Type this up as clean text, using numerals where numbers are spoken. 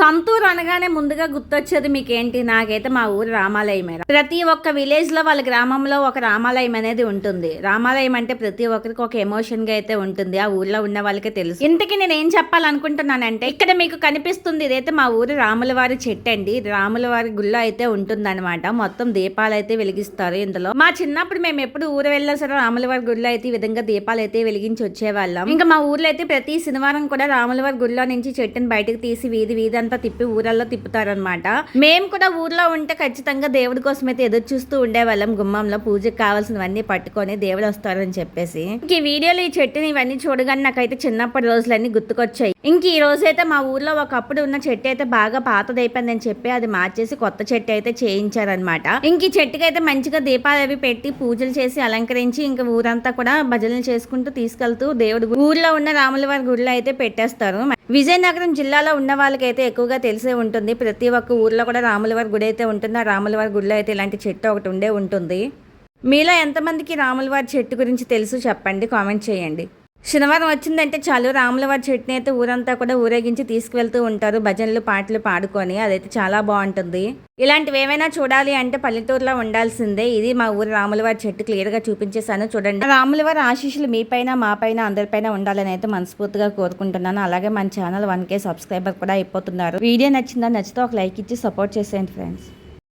సొంతూరు అనగానే ముందుగా గుర్తొచ్చేది మీకేంటి? నాకైతే మా ఊరు రామాలయమే. ప్రతి ఒక్క విలేజ్ లో వాళ్ళ గ్రామంలో ఒక రామాలయం అనేది ఉంటుంది. రామాలయం అంటే ప్రతి ఒక్కరికి ఒక ఎమోషన్ గా అయితే ఉంటుంది. ఆ ఊర్లో ఉన్న వాళ్ళకే తెలుసు. ఇంతకీ నేను ఏం చెప్పాలనుకుంటున్నానంటే, ఇక్కడ మీకు కనిపిస్తుంది ఇదైతే మా ఊరు రాముల వారి చెట్టు అండి. రాముల వారి గుళ్ళో అయితే ఉంటుంది అనమాట. మొత్తం దీపాలు అయితే వెలిగిస్తారు ఇందులో. మా చిన్నప్పుడు మేము ఎప్పుడు ఊరు వెళ్ళినా సరే రాముల వారి గుళ్ళో అయితే ఈ విధంగా దీపాలు అయితే వెలిగించి వచ్చేవాళ్ళం. ఇంకా మా ఊర్లో అయితే ప్రతి శనివారం కూడా రాముల వారి గుళ్ళో నుంచి చెట్టుని బయటకు తీసి వీధి అంతా తిప్పి ఊరల్లో తిప్పుతారనమాట. మేము కూడా ఊర్లో ఉంటే ఖచ్చితంగా దేవుడి కోసం అయితే ఎదురు చూస్తూ ఉండేవాళ్ళం. గుమ్మంలో పూజకు కావాల్సినవన్నీ పట్టుకొని దేవుడు వస్తారని చెప్పేసి. ఈ వీడియోలో ఈ చెట్టుని ఇవన్నీ చూడగానే నాకైతే చిన్నప్పటి రోజులన్నీ గుర్తుకొచ్చాయి. ఇంక ఈ రోజైతే మా ఊర్లో ఒకప్పుడు ఉన్న చెట్టు అయితే బాగా పాతదైపోయిందని చెప్పి అది మార్చేసి కొత్త చెట్టు అయితే చేయించారనమాట. ఇంక ఈ చెట్టుకి అయితే మంచిగా దీపాలు అవి పెట్టి పూజలు చేసి అలంకరించి ఇంకా ఊరంతా కూడా భజనలు చేసుకుంటూ తీసుకెళ్తూ దేవుడు ఊర్లో ఉన్న రాముల వారి గుడిలో అయితే పెట్టేస్తారు. విజయనగరం జిల్లాలో ఉన్న వాళ్ళకైతే ఎక్కువగా తెలిసే ఉంటుంది. ప్రతి ఒక్క ఊర్లో కూడా రాములవారి గుడి అయితే ఉంటుంది. ఆ రాములవారి గుడిలో అయితే ఇలాంటి చెట్టు ఒకటి ఉండే ఉంటుంది. మీలో ఎంతమందికి రాములవారి చెట్టు గురించి తెలుసు చెప్పండి, కామెంట్ చేయండి. శనివారం వచ్చిందంటే చాలు రాములవారి చెట్టుని అయితే ఊరంతా కూడా ఊరేగించి తీసుకువెళ్తూ ఉంటారు. భజనలు పాటలు పాడుకొని అదైతే చాలా బాగుంటుంది. ఇలాంటివి ఏమైనా చూడాలి అంటే పల్లెటూరులో ఉండాల్సిందే. ఇది మా ఊరు రాములవారి చెట్టు క్లియర్ గా చూపించేశాను చూడండి. రాములవారి ఆశీస్సులు మీ పైన మా పైన అందరిపైన ఉండాలని అయితే మనస్ఫూర్తిగా కోరుకుంటున్నాను. అలాగే మన ఛానల్ 1K సబ్స్క్రైబర్ కూడా అయిపోతున్నారు. వీడియో నచ్చితే ఒక లైక్ ఇచ్చి సపోర్ట్ చేసేయండి ఫ్రెండ్స్.